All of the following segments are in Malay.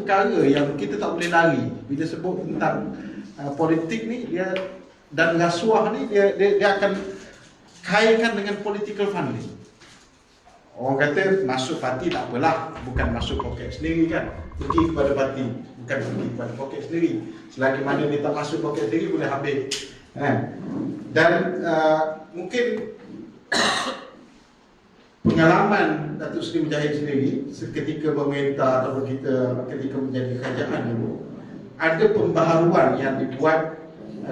perkara yang kita tak boleh lari. Bila sebut tentang politik ni, dia dan rasuah ni, dia akan kaitkan dengan political funding. Orang kata masuk parti tak apalah, bukan masuk poket sendiri kan, pergi kepada parti, bukan pergi kepada poket sendiri. Selagi mana dia tak masuk poket sendiri boleh habis. Dan mungkin pengalaman Datuk Seri Mujahid sendiri seketika pemerintah atau ketika menjadi kerajaan dulu, ada pembaharuan yang dibuat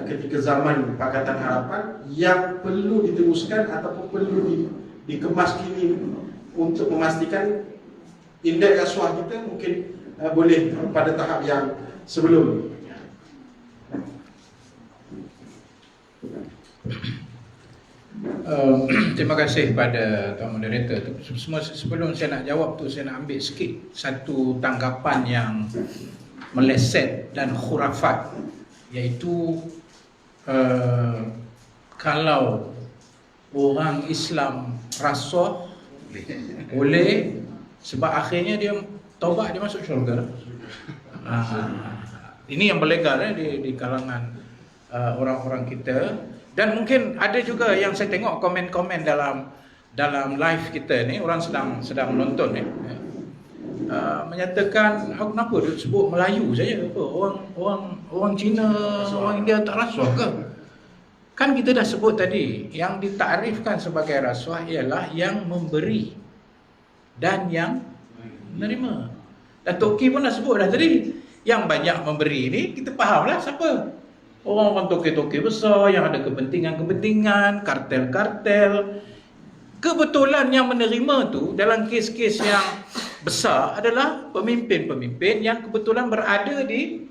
ketika zaman Pakatan Harapan yang perlu diteruskan ataupun perlu dikemas kini untuk memastikan indeks rasuah kita mungkin boleh pada tahap yang sebelum. Terima kasih kepada Tuan Moderator. Sebelum saya nak jawab tu, saya nak ambil sikit satu tanggapan yang meleset dan khurafat, iaitu kalau orang Islam rasuah boleh, sebab akhirnya dia taubat, dia masuk syurga. Ini yang berlegar di kalangan orang-orang kita. Dan mungkin ada juga yang saya tengok komen-komen dalam live kita ni, orang sedang menonton ni, menyatakan kenapa dia sebut Melayu saja, apa orang Cina, orang India tak rasuah ke? Kan kita dah sebut tadi, yang ditakrifkan sebagai rasuah ialah yang memberi dan yang menerima. Dan Toki pun dah sebut dah tadi, yang banyak memberi ni kita fahamlah siapa. Orang-orang toke-toke besar yang ada kepentingan-kepentingan, kartel-kartel. Kebetulan yang menerima tu dalam kes-kes yang besar adalah pemimpin-pemimpin yang kebetulan berada di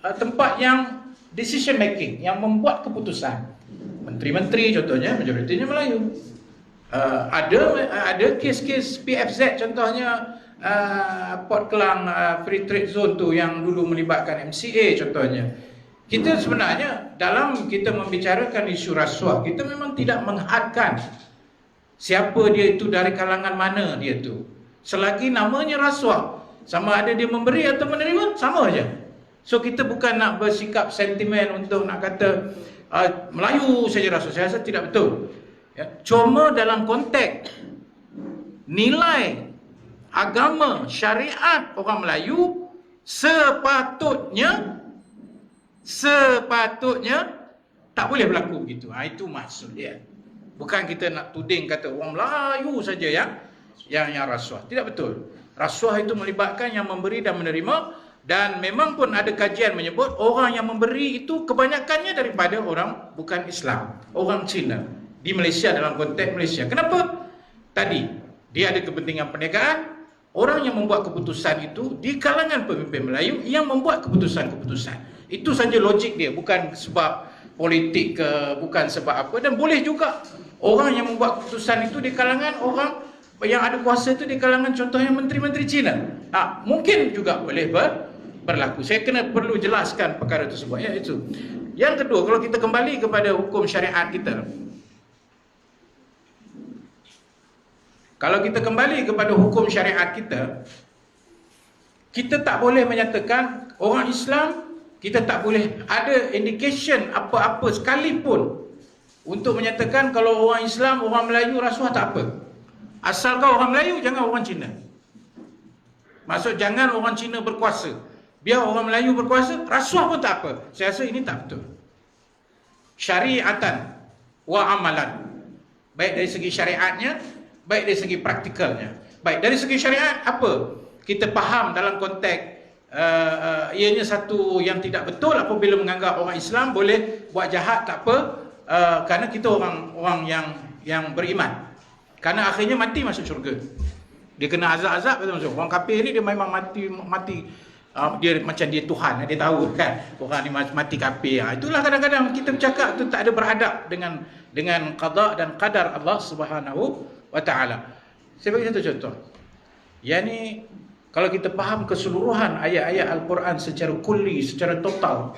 tempat yang decision making, yang membuat keputusan. Menteri-menteri contohnya majoritinya Melayu. Ada kes-kes PFZ contohnya, Port Klang Free Trade Zone tu yang dulu melibatkan MCA contohnya. Kita sebenarnya dalam kita membicarakan isu rasuah, kita memang tidak menghadkan siapa dia itu, dari kalangan mana dia tu. Selagi namanya rasuah, sama ada dia memberi atau menerima, sama aja. So kita bukan nak bersikap sentimen untuk nak kata Melayu saja rasuah. Saya rasa tidak betul. Ya. Cuma dalam konteks nilai agama, syariat orang Melayu sepatutnya tak boleh berlaku begitu. Itu maksud dia. Bukan kita nak tuding kata orang Melayu saja yang rasuah. Tidak betul. Rasuah itu melibatkan yang memberi dan menerima, dan memang pun ada kajian menyebut orang yang memberi itu kebanyakannya daripada orang bukan Islam, orang Cina di Malaysia, dalam konteks Malaysia. Kenapa? Tadi dia ada kepentingan perniagaan. Orang yang membuat keputusan itu di kalangan pemimpin Melayu yang membuat keputusan-keputusan. Itu saja logik dia, bukan sebab politik ke, bukan sebab apa. Dan boleh juga orang yang membuat keputusan itu di kalangan orang yang ada kuasa itu di kalangan contohnya menteri-menteri Cina. Mungkin juga boleh berlaku. Saya perlu jelaskan perkara tersebut. Ya, itu. Yang kedua, kalau kita kembali kepada hukum syariat kita. Kalau kita kembali kepada hukum syariat kita tak boleh menyatakan orang Islam, kita tak boleh ada indication apa-apa sekalipun untuk menyatakan kalau orang Islam, orang Melayu rasuah tak apa. Asal kau orang Melayu, jangan orang Cina. Maksud jangan orang Cina berkuasa, biar orang Melayu berkuasa, rasuah pun tak apa. Saya rasa ini tak betul. Syariatan wa amalan. Baik dari segi syariatnya, baik dari segi praktikalnya. Baik dari segi syariat, apa? Kita faham dalam konteks ianya satu yang tidak betul apabila menganggap orang Islam boleh buat jahat, tak apa, kerana kita orang yang beriman. Kerana akhirnya mati masuk syurga. Dia kena azab-azab betul. Orang kafir ni dia memang mati dia macam dia Tuhan, dia tahu kan orang ni mati kafir. Itulah kadang-kadang kita bercakap tu tak ada beradab dengan qada dan qadar Allah Subhanahu wa taala. Saya bagi satu contoh. Yani kalau kita faham keseluruhan ayat-ayat Al-Quran secara kulli, secara total,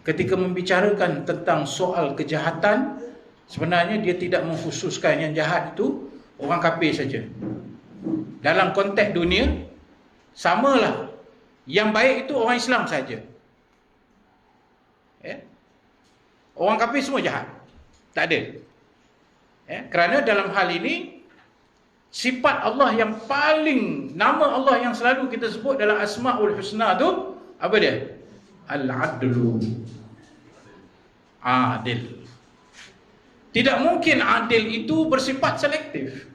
ketika membicarakan tentang soal kejahatan, sebenarnya dia tidak mengkhususkan yang jahat itu orang kafir saja. Dalam konteks dunia, samalah Yang baik itu orang Islam saja. Orang kafir semua jahat. Tak ada. Kerana dalam hal ini sifat Allah yang paling, nama Allah yang selalu kita sebut dalam Asmaul Husna tu apa dia? Al-Adlu. Adil. Tidak mungkin adil itu bersifat selektif.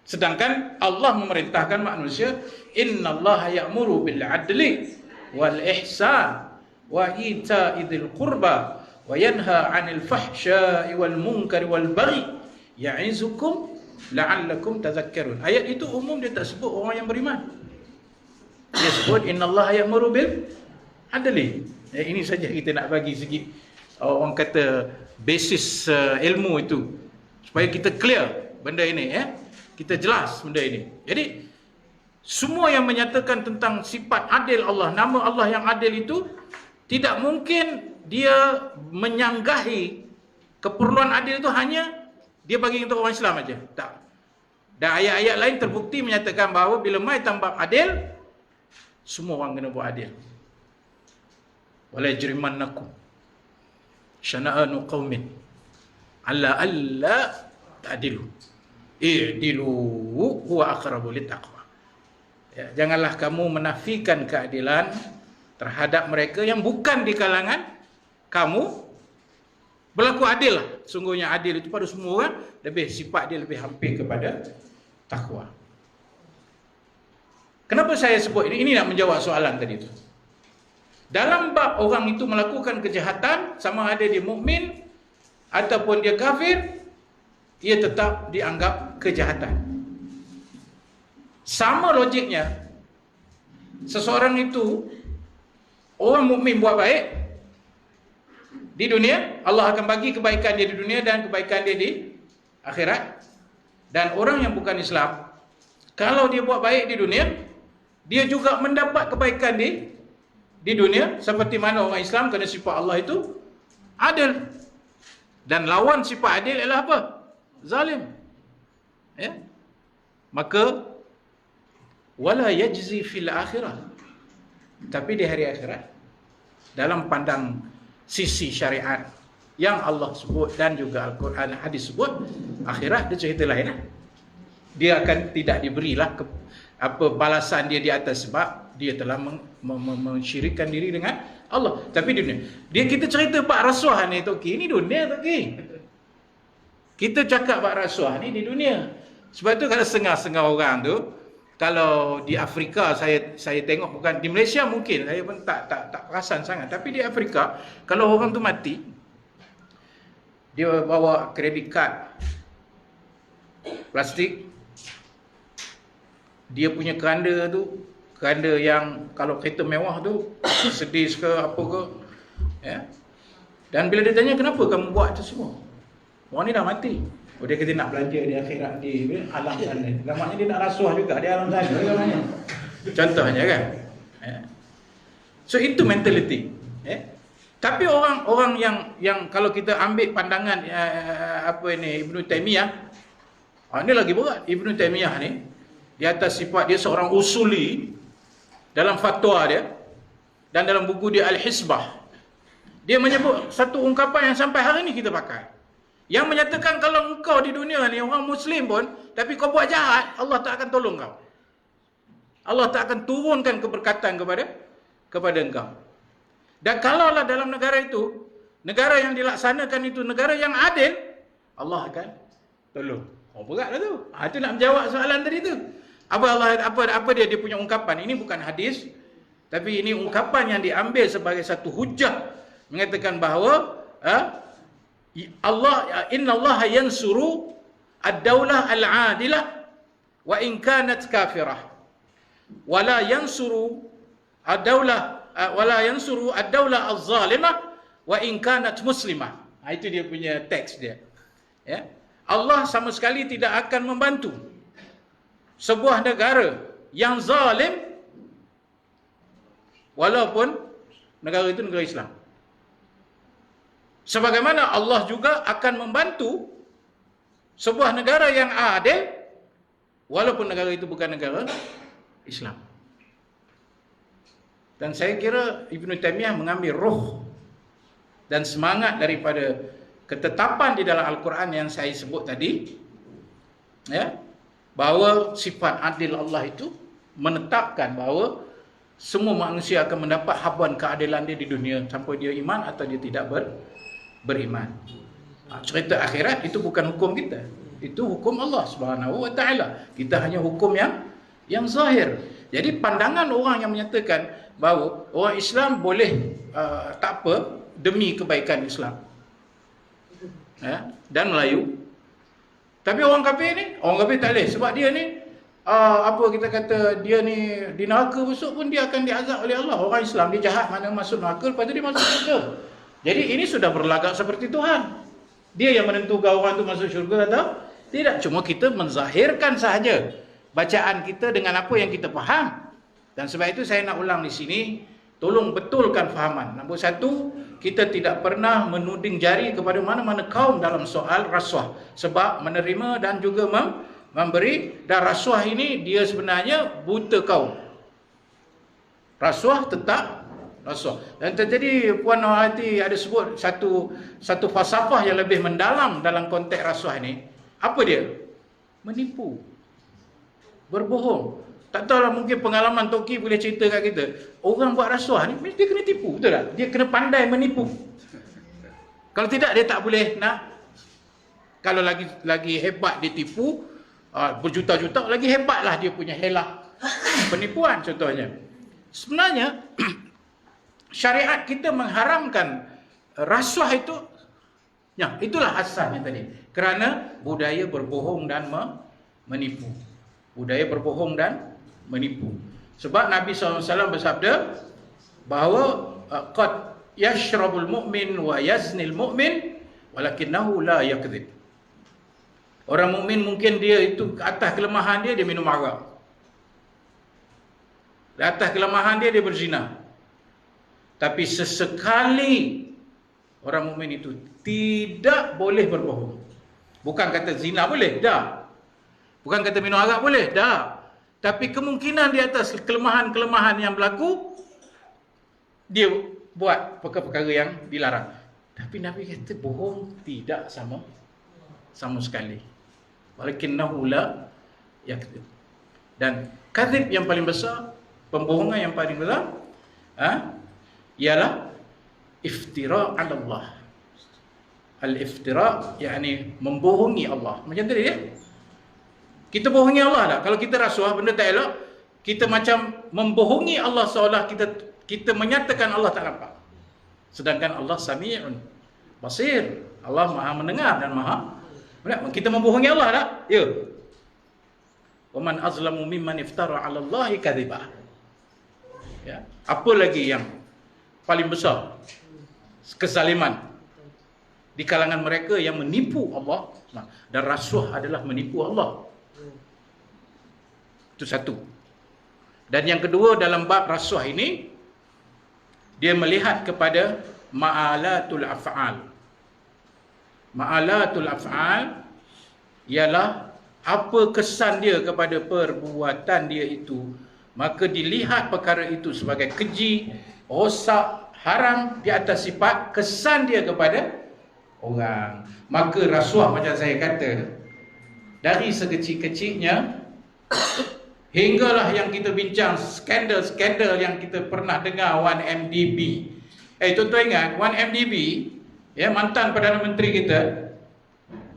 Sedangkan Allah memerintahkan manusia, innallaha ya'muru bil adli wal ihsan wa ita'i dzil qurba wa yanha 'anil fahsya'i wal munkari wal baghi ya'izukum la'allakum tadhakkarun. Ayat itu umum, dia tak sebut orang yang beriman. Dia sebut innallaha ya'muru bil adli. Ini saja kita nak bagi sikit orang kata basis ilmu itu supaya kita clear benda ini, kita jelas benda ini. Jadi semua yang menyatakan tentang sifat adil Allah, nama Allah yang adil itu tidak mungkin dia menyanggahi keperluan adil itu hanya dia bagi untuk orang Islam aja. Tak. Dan ayat-ayat lain terbukti menyatakan bahawa bila mai tambah adil, semua orang kena buat adil. Wala yajrimannakum syana'anu qaumin alla ta'dilu i'dilu huwa aqrabu littaqwa. Janganlah kamu menafikan keadilan terhadap mereka yang bukan di kalangan kamu. Berlaku adil lah. Sungguhnya adil itu pada semua orang, lebih sifat dia lebih hampir kepada takwa. Kenapa saya sebut ini? Ini nak menjawab soalan tadi tu. Dalam bab orang itu melakukan kejahatan, sama ada dia mukmin ataupun dia kafir, ia tetap dianggap kejahatan. Sama logiknya, seseorang itu, orang mukmin buat baik di dunia, Allah akan bagi kebaikan dia di dunia dan kebaikan dia di akhirat. Dan orang yang bukan Islam, kalau dia buat baik di dunia, dia juga mendapat kebaikan di dunia, seperti mana orang Islam, kerana sifat Allah itu adil. Dan lawan sifat adil ialah apa? Zalim. Maka wala yajzi fil akhirah. Tapi di hari akhirat, dalam pandang sisi syariat yang Allah sebut dan juga Al-Quran hadis sebut, akhirat dia cerita lain lah. Dia akan tidak diberilah balasan dia di atas sebab dia telah mensyirikkan diri dengan Allah. Tapi dunia, dia kita cerita bab rasuah ni Toki, ni dunia Toki. Kita cakap bab rasuah ni di dunia. Sebab tu kalau setengah-setengah orang tu, kalau di Afrika saya tengok, bukan di Malaysia mungkin saya pun tak perasan sangat, tapi di Afrika kalau orang tu mati, dia bawa kredit kad plastik, dia punya keranda tu, keranda yang kalau kereta mewah tu Mercedes ke apa ke, dan bila dia tanya kenapa kamu buat itu semua, orang ni dah mati. Dia kata nak belanja di akhirat dia, alam sana. Namanya dia nak rasuah juga di alam sana namanya. Contohnya kan. So itu mentality. Tapi orang yang kalau kita ambil pandangan Ibnu Taimiyah, ini lagi berat. Ibnu Taimiyah ni di atas sifat dia seorang usuli dalam fatwa dia dan dalam buku dia Al-Hisbah, dia menyebut satu ungkapan yang sampai hari ni kita pakai, yang menyatakan kalau engkau di dunia ni orang Muslim pun, tapi kau buat jahat, Allah tak akan tolong kau. Allah tak akan turunkan keberkatan kepada engkau. Dan kalaulah dalam negara itu, negara yang dilaksanakan itu negara yang adil, Allah akan tolong. Beratlah tu. Itu nak menjawab soalan tadi tu. Apa dia punya ungkapan? Ini bukan hadis, tapi ini ungkapan yang diambil sebagai satu hujah mengatakan bahawa innallaha yansuru ad-daulah al-adilah wa in kanat kafirah wala yansuru ad-daulah az-zalimah wa in kanat muslimah. Itu dia punya teks dia. Allah sama sekali tidak akan membantu sebuah negara yang zalim walaupun negara itu negara Islam. Sebagaimana Allah juga akan membantu sebuah negara yang adil walaupun negara itu bukan negara Islam. Dan saya kira Ibn Taymiyah mengambil roh dan semangat daripada ketetapan di dalam Al-Quran yang saya sebut tadi, ya, bahawa sifat adil Allah itu menetapkan bahawa semua manusia akan mendapat habuan keadilan dia di dunia sampai dia iman atau dia tidak beriman. Cerita akhirat itu bukan hukum kita, itu hukum Allah Subhanahu wa taala. Kita hanya hukum yang zahir. Jadi pandangan orang yang menyatakan bahawa orang Islam boleh tak apa demi kebaikan Islam, ya, dan Melayu. Tapi orang kafir tak boleh sebab dia ni apa kita kata, dia ni di neraka besok pun dia akan diazab oleh Allah. Orang Islam dia jahat, mana masuk neraka, lepas tu dia masuk syurga. Jadi ini sudah berlagak seperti Tuhan. Dia yang menentukan orang tu masuk syurga atau tidak. Cuma kita menzahirkan sahaja bacaan kita dengan apa yang kita faham. Dan sebab itu saya nak ulang di sini, tolong betulkan fahaman. Nombor satu, kita tidak pernah menuding jari kepada mana-mana kaum dalam soal rasuah. Sebab menerima dan juga memberi, dan rasuah ini dia sebenarnya buta kaum. Rasuah tetap rasuah. Dan terjadi Puan Nawati ada sebut satu falsafah yang lebih mendalam dalam konteks rasuah ini. Apa dia? Menipu, berbohong. Tak tahulah, mungkin pengalaman Toki boleh cerita kat kita. Orang buat rasuah ni mesti kena tipu, betul tak? Dia kena pandai menipu. Kalau tidak dia tak boleh nak. Kalau lagi hebat dia tipu, berjuta-juta, lagi hebatlah dia punya helah penipuan contohnya. Sebenarnya syariat kita mengharamkan rasuah itu, ya, itulah asalnya tadi. Kerana budaya berbohong dan menipu. Budaya berbohong dan menipu. Sebab Nabi SAW bersabda bahawa qad yashrabul mu'min wa yaznil mu'min walakinnahu la yakdzib. Orang mukmin mungkin dia itu atas kelemahan dia minum arak. Di atas kelemahan dia berzina. Tapi sesekali orang mukmin itu tidak boleh berbohong. Bukan kata zina boleh, dah. Bukan kata minum arak boleh, dah. Tapi kemungkinan di atas kelemahan-kelemahan yang berlaku, dia buat perkara-perkara yang dilarang. Tapi Nabi kata bohong tidak sama sekali. Walakinnahu la yakdzib. Dan kadzib yang paling besar, pembohongan yang paling besar, ialah iftira' 'ala Allah. Al-iftira' yakni membohongi Allah. Macam tadi ya. Kita bohongi Allah tak? Kalau kita rasuah benda tak elok, kita macam membohongi Allah seolah kita menyatakan Allah tak nampak. Sedangkan Allah Sami'un Basir. Allah Maha mendengar dan Maha. Kita membohongi Allah tak? Ya. Wa man azlamu mimman iftara 'ala Allahi kadziba. Ya. Apa lagi yang paling besar kezaliman di kalangan mereka yang menipu Allah, dan rasuah adalah menipu Allah. Itu satu. Dan yang kedua, dalam bab rasuah ini dia melihat kepada ma'alatul af'al. Ma'alatul af'al ialah apa kesan dia kepada perbuatan dia itu, maka dilihat perkara itu sebagai keji, rosak, haram di atas sifat kesan dia kepada orang. Maka rasuah macam saya kata, dari sekecil-kecilnya hinggalah yang kita bincang skandal-skandal yang kita pernah dengar 1MDB. Tuan-tuan ingat 1MDB, ya, mantan Perdana Menteri kita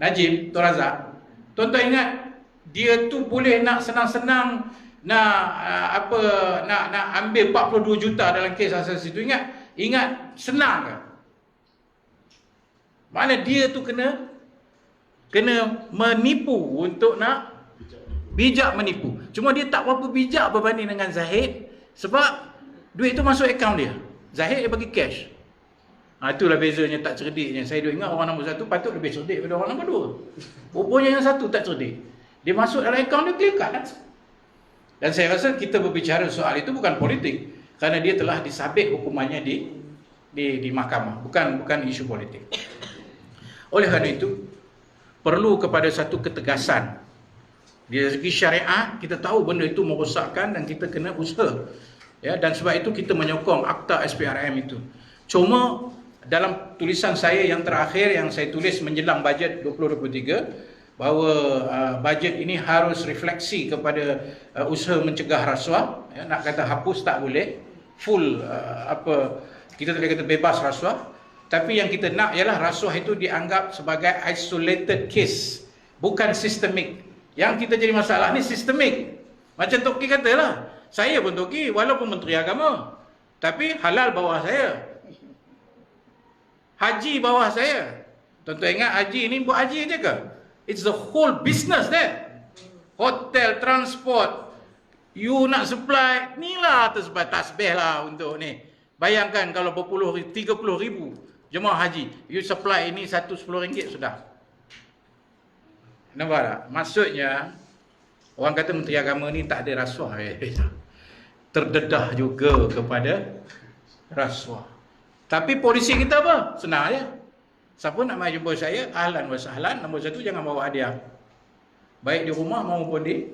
Najib Tun Razak. Tuan-tuan ingat dia tu boleh nak senang-senang nak ambil 42 juta dalam kes asas itu. Ingat senang ke? Mana dia tu kena menipu untuk nak bijak menipu. Cuma dia tak berapa bijak berbanding dengan Zahid, sebab duit tu masuk akaun dia. Zahid dia bagi cash. Itulah bezanya tak cerdiknya. Saya ingat orang nombor satu patut lebih cerdik daripada orang nombor dua. Rupanya yang satu tak cerdik. Dia masuk dalam akaun dia, clear cut. Dan saya rasa kita berbicara soal itu bukan politik, kerana dia telah disabit hukumannya di mahkamah, bukan isu politik. Oleh kerana itu perlu kepada satu ketegasan. Dari segi syariat, kita tahu benda itu merosakkan dan kita kena usaha Ya, dan sebab itu kita menyokong akta SPRM itu. Cuma dalam tulisan saya yang terakhir yang saya tulis menjelang bajet 2023 bahawa bajet ini harus refleksi kepada usaha mencegah rasuah. Ya, nak kata hapus tak boleh, full kita tak boleh kata bebas rasuah. Tapi yang kita nak ialah rasuah itu dianggap sebagai isolated case, bukan sistemik. Yang kita jadi masalah ni sistemik. Macam Toki katalah, saya pun Toki walaupun Menteri Agama, tapi halal bawah saya, haji bawah saya. Tuan-tuan ingat haji ni buat haji je ke? It's the whole business there. Hotel, transport, you nak supply, ni lah tasbih lah untuk ni. Bayangkan kalau 30,000 jemaah haji, you supply ini satu RM10 sudah. Nampak tak? Maksudnya, orang kata Menteri Agama ni tak ada rasuah. Terdedah juga kepada rasuah. Tapi polisi kita apa? Senang aja. Siapa nak mai jumpa saya, ahlan wa sahlan. Nombor 1, jangan bawa hadiah. Baik di rumah maupun di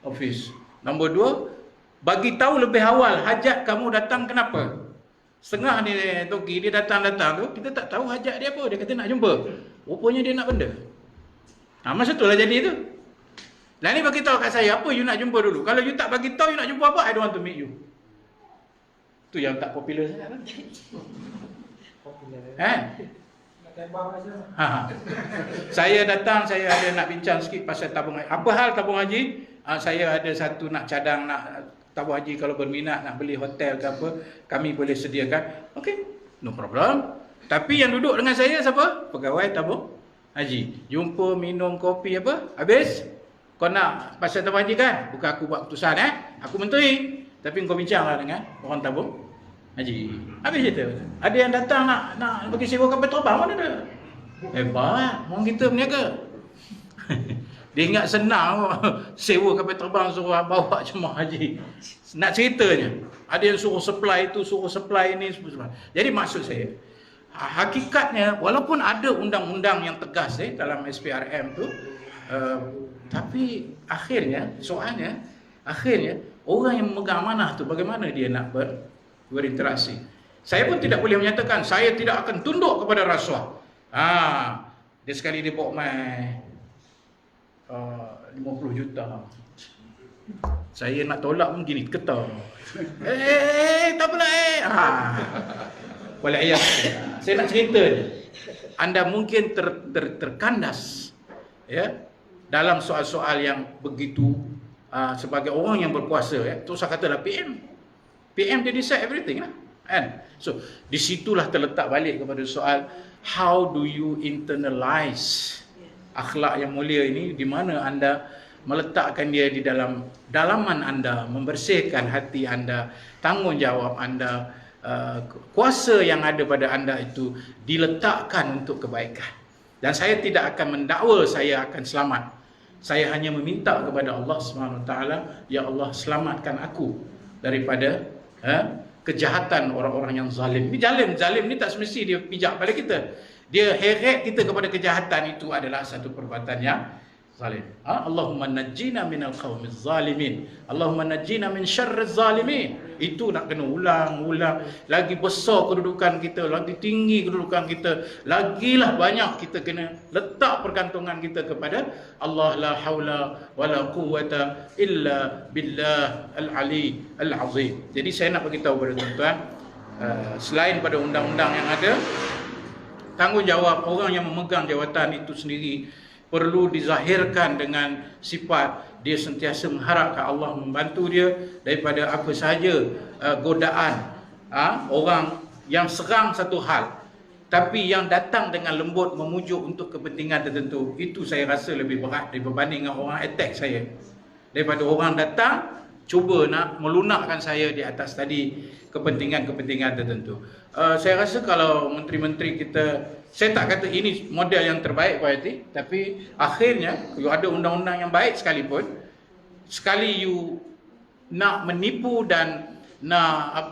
office. Nombor 2, bagi tahu lebih awal hajat kamu datang kenapa. Setengah ni Toki, dia datang-datang tu, kita tak tahu hajat dia apa. Dia kata nak jumpa. Rupanya dia nak benda. Masa tu lah jadi tu. Lah ni bagi tahu kat saya, apa you nak jumpa dulu. Kalau you tak bagi tahu you nak jumpa apa, I don't want to meet you. Tu yang tak popular sangat kan. Saya datang, saya ada nak bincang sikit pasal tabung haji. Apa hal tabung haji? Saya ada satu nak cadang, nak tabung haji, kalau berminat nak beli hotel ke apa, kami boleh sediakan. Okey, no problem. Tapi yang duduk dengan saya siapa? Pegawai tabung haji. Jumpa, minum kopi apa, habis. Kau nak pasal tabung haji kan? Bukan aku buat keputusan aku menteri. Tapi kau bincanglah dengan orang tabung haji. Habis cerita. Ada yang datang nak bagi sewa kapal terbang, mana ada? Hebat, orang kita berniaga. Dia ingat senang sewa kapal terbang suruh bawa jemaah haji. Nak ceritanya, ada yang suruh supply itu, suruh supply ini, semua. Jadi maksud saya, hakikatnya walaupun ada undang-undang yang tegas dalam SPRM tu, tapi akhirnya soalnya orang yang memegang amanah tu bagaimana dia nak berinteraksi. Saya pun tidak boleh menyatakan saya tidak akan tunduk kepada rasuah. Dia sekali dia bawa mai 50 juta. Saya nak tolak pun gini ketar. Tak apalah Walaiyah. Saya nak cerita je. Anda mungkin terkandas ya dalam soal-soal yang begitu sebagai orang yang berkuasa terus saya katalah PM dia decide everything lah kan. So disitulah terletak balik kepada soal how do you internalize akhlak yang mulia ini, di mana anda meletakkan dia di dalam dalaman anda, membersihkan hati anda, tanggungjawab anda, kuasa yang ada pada anda itu diletakkan untuk kebaikan. Dan saya tidak akan mendakwa saya akan selamat. Saya hanya meminta kepada Allah SWT, ya Allah selamatkan aku daripada kejahatan orang-orang yang zalim. Zalim ni tak semesti dia pijak pada kita. Dia heret kita kepada kejahatan, itu adalah satu perbuatan yang zalim. Allahumma najjina minal qaumiz zalimin. Allahumma najjina min syarriz zalimin. Itu nak kena ulang-ulang. Lagi besar kedudukan kita, lagi tinggi kedudukan kita, lagilah banyak kita kena letak pergantungan kita kepada Allah. La haula wala quwwata illa billah al-ali al-azim. Jadi saya nak bagi tahu kepada tuan-tuan, selain pada undang-undang yang ada, tanggungjawab orang yang memegang jawatan itu sendiri perlu dizahirkan dengan sifat dia sentiasa mengharapkan Allah membantu dia daripada apa sahaja godaan orang yang serang satu hal, tapi yang datang dengan lembut memujuk untuk kepentingan tertentu. Itu saya rasa lebih berat berbanding dengan orang attack saya, daripada orang datang cuba nak melunakkan saya di atas tadi kepentingan-kepentingan tertentu. Saya rasa kalau menteri-menteri kita, saya tak kata ini model yang terbaik Pak Yati, tapi akhirnya kalau ada undang-undang yang baik sekalipun, sekali you nak menipu dan nak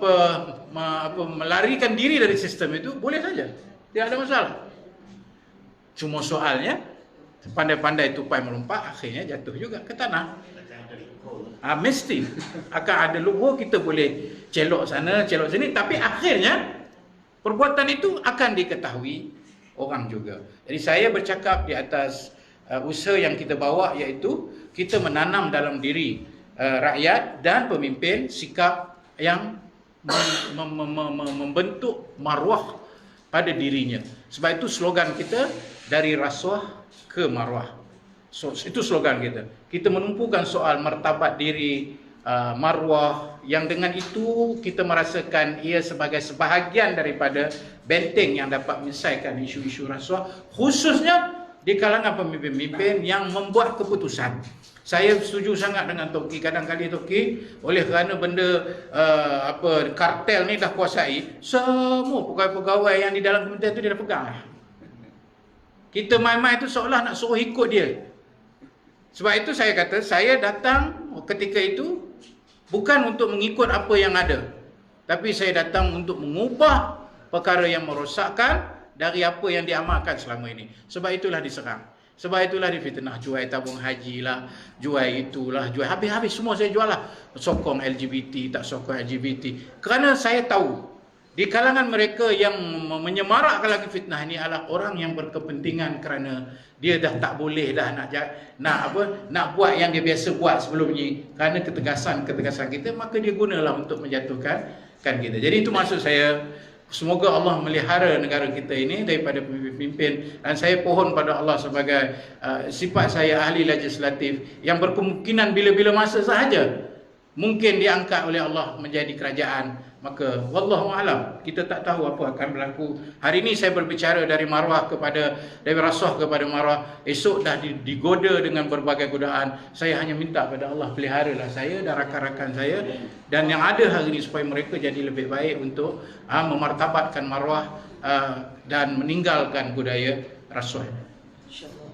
melarikan diri dari sistem itu, boleh saja, tidak ada masalah. Cuma soalnya pandai-pandai tupai melompat, akhirnya jatuh juga ke tanah. Mesti akan ada loophole, kita boleh celok sana, celok sini, tapi akhirnya perbuatan itu akan diketahui orang juga. Jadi saya bercakap di atas usaha yang kita bawa, iaitu kita menanam dalam diri rakyat dan pemimpin sikap yang membentuk maruah pada dirinya. Sebab itu slogan kita, dari rasuah ke maruah. So, itu slogan kita. Kita menumpukan soal martabat diri, maruah, yang dengan itu kita merasakan ia sebagai sebahagian daripada benteng yang dapat menyelesaikan isu-isu rasuah, khususnya di kalangan pemimpin-pemimpin yang membuat keputusan. Saya setuju sangat dengan Toki. Kadang-kadang Toki, oleh kerana benda kartel ni dah kuasai, semua pegawai-pegawai yang di dalam kementerian tu dia dah pegang. Kita main-main tu seolah nak suruh ikut dia. Sebab itu saya kata, saya datang ketika itu bukan untuk mengikut apa yang ada, tapi saya datang untuk mengubah perkara yang merosakkan dari apa yang diamalkan selama ini. Sebab itulah diserang. Sebab itulah difitnah, jual tabung haji lah, jual itulah, jual habis-habis semua saya jual lah. Sokong LGBT, tak sokong LGBT. Kerana saya tahu di kalangan mereka yang menyemarakkan lagi fitnah ini adalah orang yang berkepentingan kerana dia dah tak boleh dah nak buat yang dia biasa buat sebelum ni, kerana ketegasan kita, maka dia gunalah untuk menjatuhkan kita. Jadi itu maksud saya, semoga Allah melihara negara kita ini daripada pemimpin, dan saya pohon pada Allah sebagai sifat saya ahli legislatif yang berkemungkinan bila-bila masa sahaja mungkin diangkat oleh Allah menjadi kerajaan. Maka wallahu alam, kita tak tahu apa akan berlaku. Hari ini saya berbicara dari rasuah kepada maruah, esok dah digoda dengan berbagai godaan. Saya hanya minta pada Allah, peliharalah saya dan rakan-rakan saya dan yang ada hari ini, supaya mereka jadi lebih baik untuk memartabatkan maruah dan meninggalkan budaya rasuah. InsyaAllah.